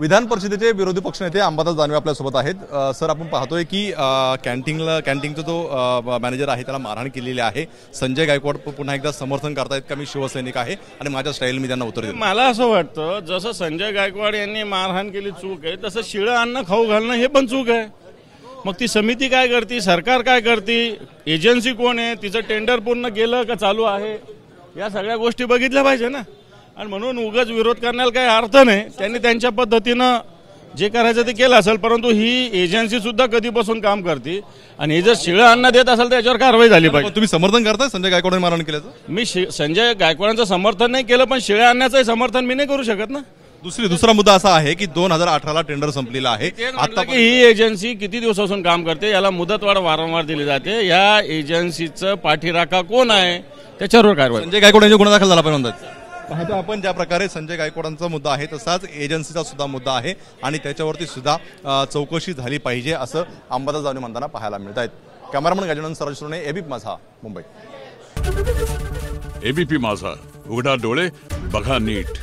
विधान परिषदेचे विरोधी पक्षनेते अंबादास दानवे आपल्यासोबत आहेत। सर, आपण पाहतोय की कॅन्टीनचा जो मॅनेजर आहे त्याला मारहाण केलेली आहे। संजय गायकवाड पुन्हा एकदा समर्थन करतायत का मी शिवसैनिक आहे आणि माझ्या स्टाईल मी त्यांना उत्तर देतो। मला असं वाटतं जसं संजय गायकवाड यांनी मारहाण केली चूक आहे, तसं शिळं अन्न खाऊ घालणं हे पण चूक आहे। मग ती समिती काय करते, सरकार काय करते, एजन्सी कोण आहे, तिचं टेंडर पूर्ण केलं का चालू आहे, या सगळ्या गोष्टी बघितल्या पाहिजे ना। आणि म्हणून उगाच विरोध करण्याला काही अर्थ नाही। त्यांनी त्यांच्या पद्धतीनं जे करायचं ते केलं असेल, परंतु ही एजन्सी सुद्धा कधीपासून काम करते आणि हे जर शिळं अन्न देत असेल तर याच्यावर कारवाई झाली पाहिजे। तुम्ही समर्थन करताय संजय गायकवाडांनी मारहाण केल्याचं? मी संजय गायकवाडांचं समर्थन नाही केलं, पण शिळ्या अन्नाचंही समर्थन मी नाही करू शकत ना। दुसरा मुद्दा असा आहे की 2018ला टेंडर संपलेला आहे। आता की ही एजन्सी किती दिवसापासून काम करते, याला मुदतवाढ वारंवार दिली जाते। या एजन्सीचं पाठीराखा कोण आहे त्याच्यावर कारवाई। संजय गायकवाड यांचा गुन्हा दाखल झाला पाहिजे म्हणतात। पाहतो आपण ज्या प्रकारे संजय गायकवाडांचा मुद्दा आहे तसाच एजन्सीचा सुद्धा मुद्दा आहे आणि त्याच्यावरती सुद्धा चौकशी झाली पाहिजे असं अंबादास दानवे म्हणताना पाहायला मिळत आहेत। कॅमेरामन गजानन सरजने एबीपी माझा मुंबई। एबीपी माझा, उघडा डोळे बघा नीट।